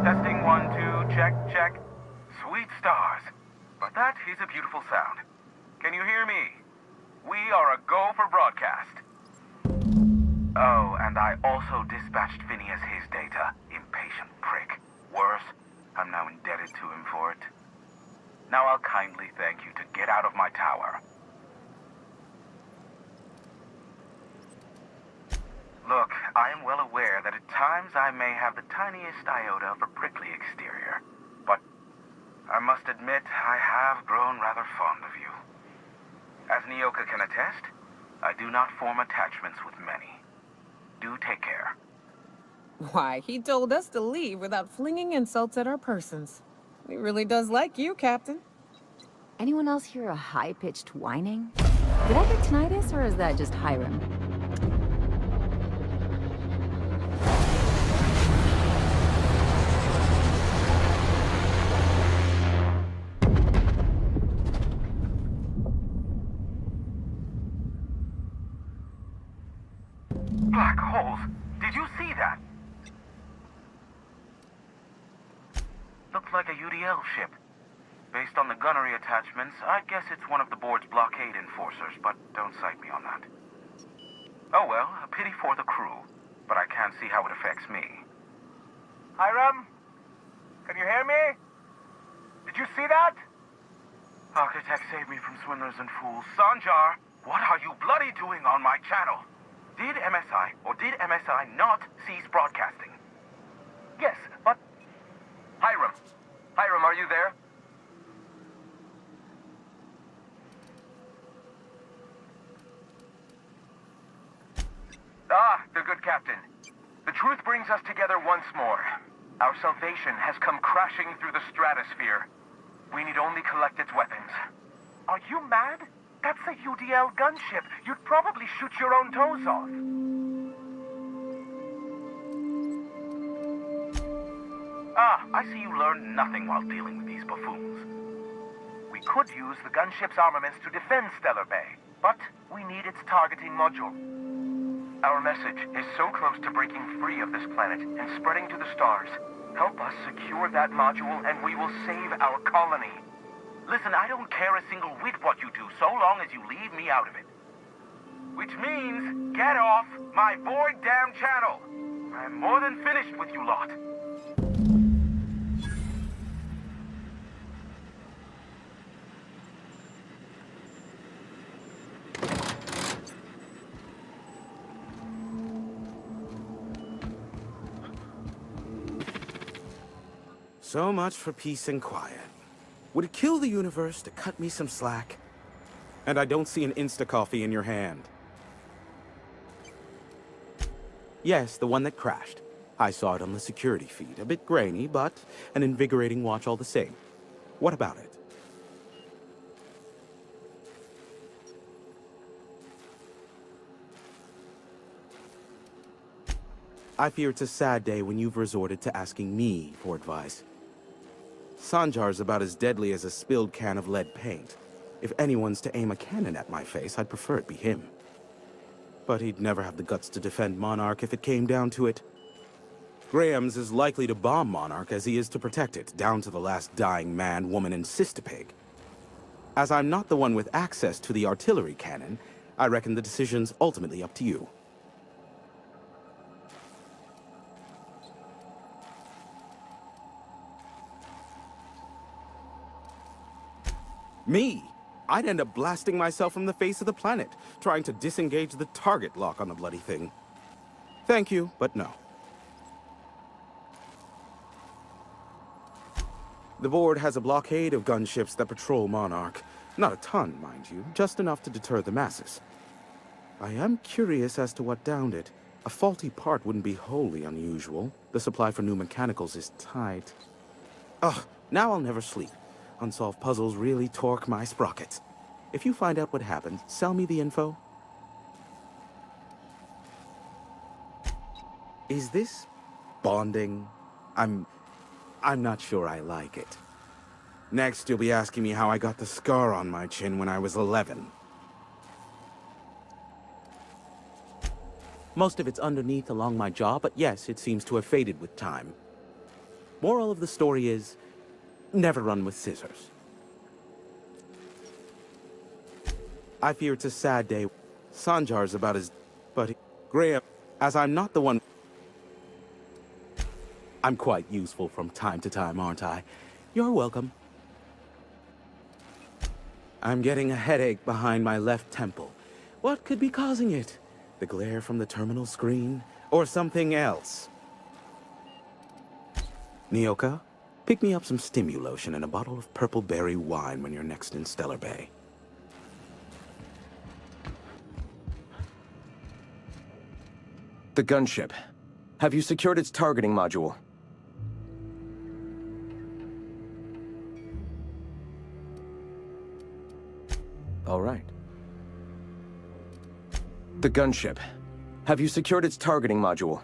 Testing 1, 2, check, check. Sweet stars. But that is a beautiful sound. Can you hear me? We are a go for broadcast. Oh, and I also dispatched Phineas his data. Impatient prick. Worse, I'm now indebted to him for it. Now I'll kindly thank you to get out of my tower. Look, I am well aware that at times I may have the tiniest iota of a prickly exterior, but I must admit I have grown rather fond of you. As Nyoka can attest, I do not form attachments with many. Do take care. Why, he told us to leave without flinging insults at our persons. He really does like you, Captain. Anyone else hear a high-pitched whining? Did I get tinnitus, or is that just Hiram? Black holes! Did you see that? Looked like a UDL ship. Based on the gunnery attachments, I'd guess it's one of the board's blockade enforcers, but don't cite me on that. Oh well, a pity for the crew, but I can't see how it affects me. Hiram? Can you hear me? Did you see that? Architect saved me from swindlers and fools. Sanjar, what are you bloody doing on my channel? Did MSI or did MSI not cease broadcasting? Yes, but... Hiram! Hiram, are you there? Ah, the good captain. The truth brings us together once more. Our salvation has come crashing through the stratosphere. We need only collect its weapons. Are you mad? That's a UDL gunship. You'd probably shoot your own toes off. Ah, I see you learned nothing while dealing with these buffoons. We could use the gunship's armaments to defend Stellar Bay, but we need its targeting module. Our message is so close to breaking free of this planet and spreading to the stars. Help us secure that module and we will save our colony. Listen, I don't care a single whit what you do, so long as you leave me out of it. Which means, get off my void damn channel. I'm more than finished with you lot. So much for peace and quiet. Would it kill the universe to cut me some slack? And I don't see an Insta-coffee in your hand. Yes, the one that crashed. I saw it on the security feed. A bit grainy, but an invigorating watch all the same. What about it? I fear it's a sad day when you've resorted to asking me for advice. Sanjar's about as deadly as a spilled can of lead paint. If anyone's to aim a cannon at my face, I'd prefer it be him. But he'd never have the guts to defend Monarch if it came down to it. Graham's as likely to bomb Monarch as he is to protect it, down to the last dying man, woman, and sistapig. As I'm not the one with access to the artillery cannon, I reckon the decision's ultimately up to you. Me? I'd end up blasting myself from the face of the planet, trying to disengage the target lock on the bloody thing. Thank you, but no. The board has a blockade of gunships that patrol Monarch. Not a ton, mind you, just enough to deter the masses. I am curious as to what downed it. A faulty part wouldn't be wholly unusual. The supply for new mechanicals is tight. Ugh, now I'll never sleep. Unsolved puzzles really torque my sprockets. If you find out what happened, sell me the info. Is this bonding? I'm not sure I like it. Next, you'll be asking me how I got the scar on my chin when I was 11. Most of it's underneath along my jaw, but yes, it seems to have faded with time. Moral of the story is, never run with scissors. I fear it's a sad day. Sanjar's about as... But, Graham, as I'm not the one... I'm quite useful from time to time, aren't I? You're welcome. I'm getting a headache behind my left temple. What could be causing it? The glare from the terminal screen? Or something else? Nyoka, pick me up some Stimulotion and a bottle of purple berry wine when you're next in Stellar Bay. The gunship. Have you secured its targeting module? All right. The gunship. Have you secured its targeting module?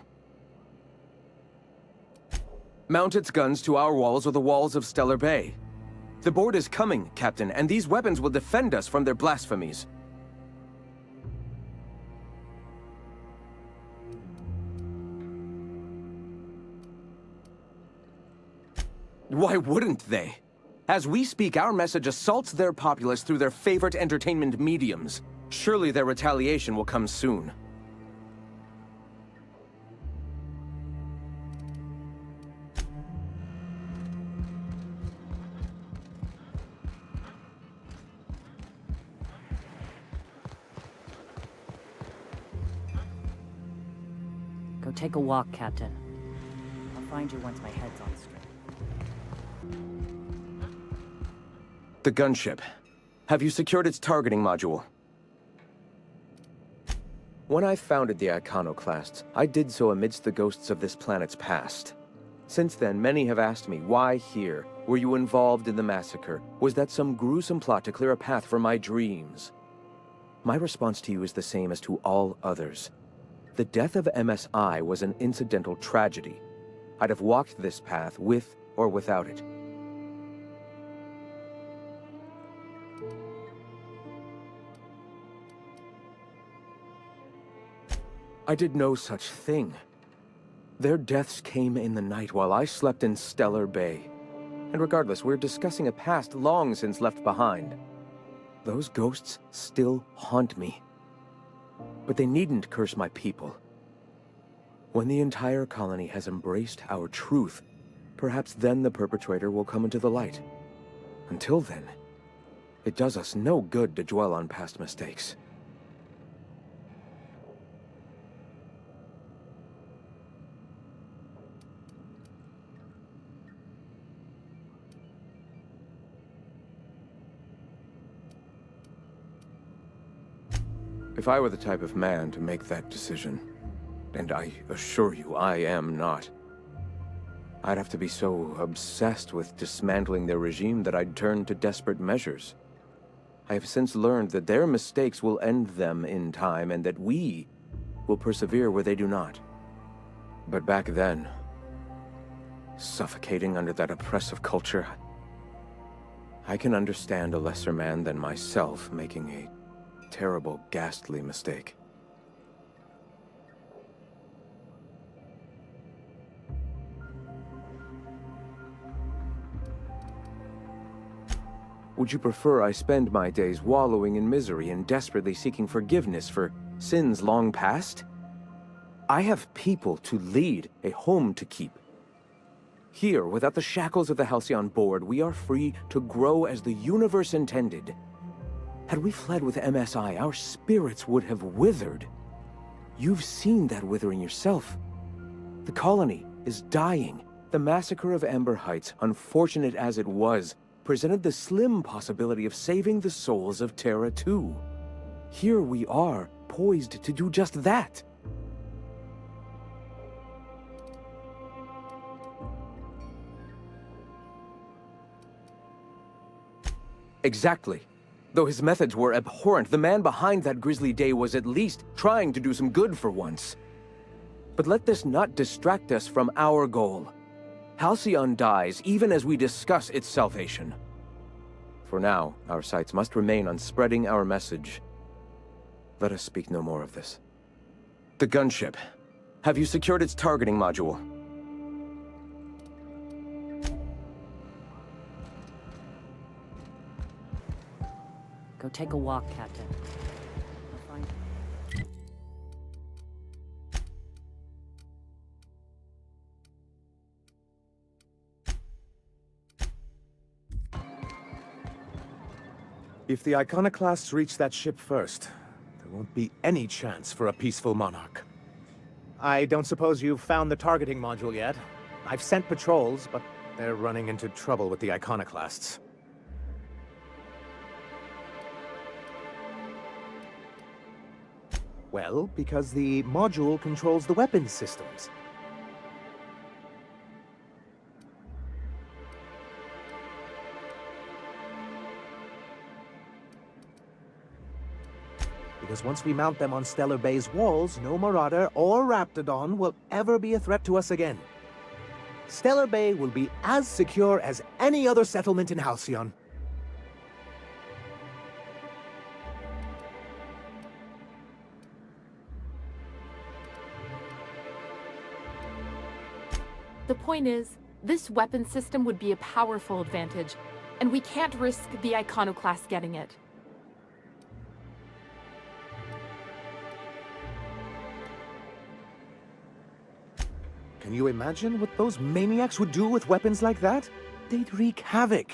Mount its guns to our walls or the walls of Stellar Bay. The board is coming, Captain, and these weapons will defend us from their blasphemies. Why wouldn't they? As we speak, our message assaults their populace through their favorite entertainment mediums. Surely their retaliation will come soon. Go take a walk, Captain. I'll find you once my head's on straight. The gunship. Have you secured its targeting module? When I founded the Iconoclasts, I did so amidst the ghosts of this planet's past. Since then, many have asked me, why here? Were you involved in the massacre? Was that some gruesome plot to clear a path for my dreams? My response to you is the same as to all others. The death of MSI was an incidental tragedy. I'd have walked this path with or without it. I did no such thing. Their deaths came in the night while I slept in Stellar Bay. And regardless, we're discussing a past long since left behind. Those ghosts still haunt me. But they needn't curse my people. When the entire colony has embraced our truth, perhaps then the perpetrator will come into the light. Until then, it does us no good to dwell on past mistakes. If I were the type of man to make that decision, and I assure you I am not, I'd have to be so obsessed with dismantling their regime that I'd turn to desperate measures. I have since learned that their mistakes will end them in time, and that we will persevere where they do not. But back then, suffocating under that oppressive culture, I can understand a lesser man than myself making a terrible, ghastly mistake. Would you prefer I spend my days wallowing in misery and desperately seeking forgiveness for sins long past? I have people to lead, a home to keep. Here, without the shackles of the Halcyon board, we are free to grow as the universe intended. Had we fled with MSI, our spirits would have withered. You've seen that withering yourself. The colony is dying. The massacre of Ember Heights, unfortunate as it was, presented the slim possibility of saving the souls of Terra 2. Here we are, poised to do just that. Exactly. Though his methods were abhorrent, the man behind that grisly day was at least trying to do some good for once. But let this not distract us from our goal. Halcyon dies even as we discuss its salvation. For now, our sights must remain on spreading our message. Let us speak no more of this. The gunship. Have you secured its targeting module? Go take a walk, Captain. I'll find you. If the Iconoclasts reach that ship first, there won't be any chance for a peaceful monarch. I don't suppose you've found the targeting module yet. I've sent patrols, but they're running into trouble with the Iconoclasts. Well, because the module controls the weapons systems. Because once we mount them on Stellar Bay's walls, no Marauder or Raptidon will ever be a threat to us again. Stellar Bay will be as secure as any other settlement in Halcyon. The point is, this weapon system would be a powerful advantage, and we can't risk the Iconoclast getting it. Can you imagine what those maniacs would do with weapons like that? They'd wreak havoc.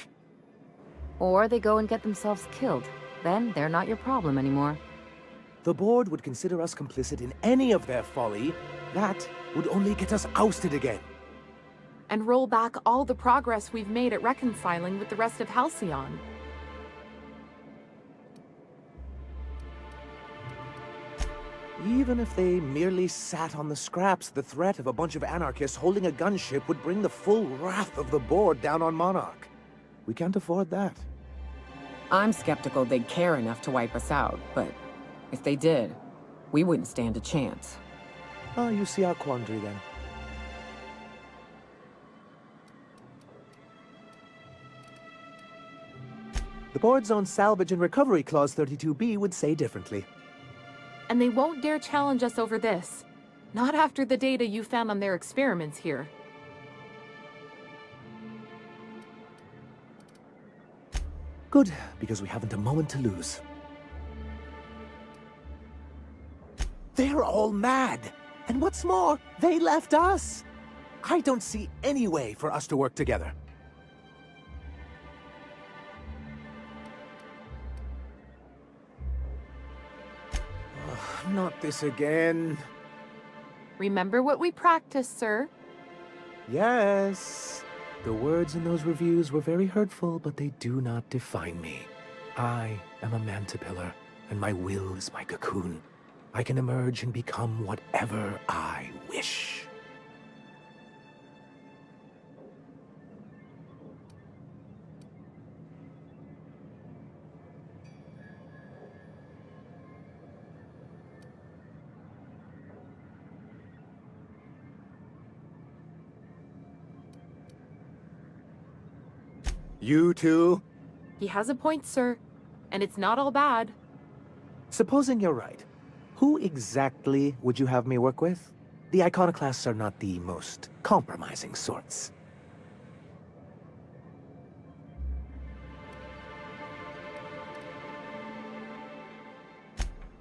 Or they go and get themselves killed. Then they're not your problem anymore. The board would consider us complicit in any of their folly. That would only get us ousted again. And roll back all the progress we've made at reconciling with the rest of Halcyon. Even if they merely sat on the scraps, the threat of a bunch of anarchists holding a gunship would bring the full wrath of the board down on Monarch. We can't afford that. I'm skeptical they'd care enough to wipe us out, but if they did, we wouldn't stand a chance. Oh, you see our quandary then. The board's own salvage and recovery clause 32B would say differently. And they won't dare challenge us over this. Not after the data you found on their experiments here. Good, because we haven't a moment to lose. They're all mad! And what's more, they left us! I don't see any way for us to work together. Not this again. Remember what we practiced, sir? Yes. The words in those reviews were very hurtful, but they do not define me. I am a mantipillar, and my will is my cocoon. I can emerge and become whatever I wish. You too? He has a point, sir. And it's not all bad. Supposing you're right, who exactly would you have me work with? The Iconoclasts are not the most compromising sorts.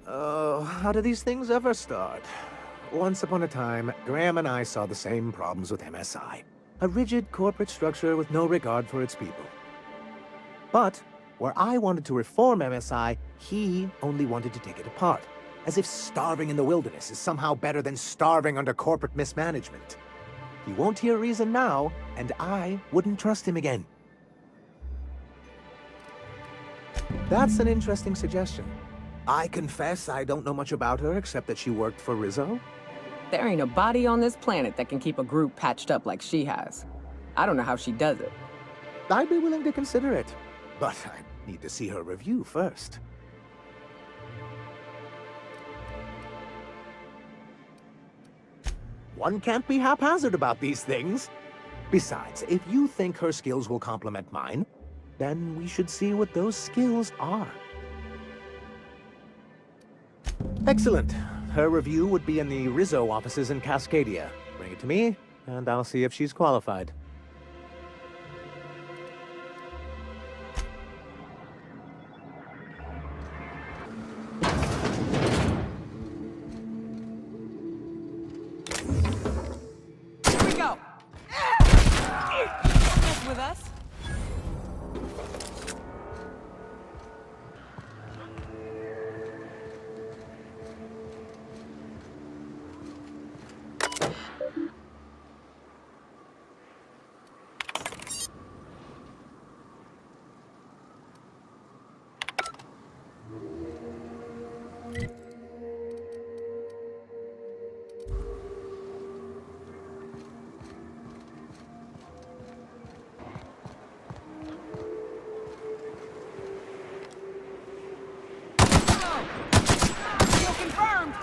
Oh, how do these things ever start? Once upon a time, Graham and I saw the same problems with MSI. A rigid corporate structure with no regard for its people. But, where I wanted to reform MSI, he only wanted to take it apart. As if starving in the wilderness is somehow better than starving under corporate mismanagement. He won't hear reason now, and I wouldn't trust him again. That's an interesting suggestion. I confess I don't know much about her except that she worked for Rizzo. There ain't a body on this planet that can keep a group patched up like she has. I don't know how she does it. I'd be willing to consider it, but I need to see her review first. One can't be haphazard about these things. Besides, if you think her skills will complement mine, then we should see what those skills are. Excellent. Her review would be in the Rizzo offices in Cascadia. Bring it to me, and I'll see if she's qualified. Here we go. Don't mess with us. Kill confirmed.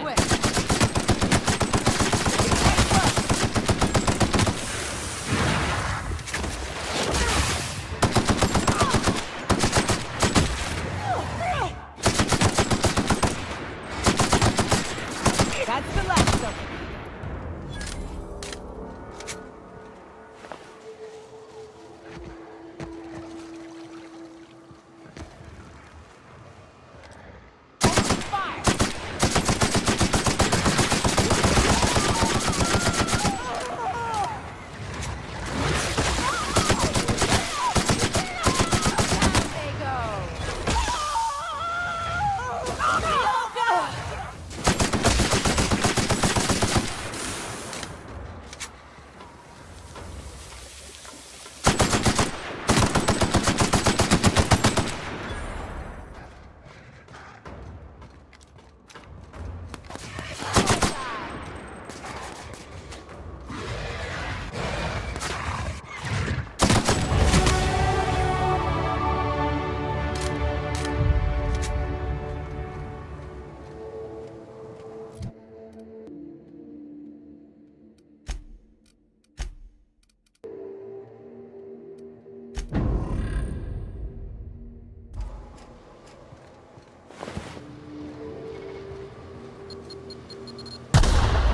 Quick. That's the last of it.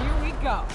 Here we go.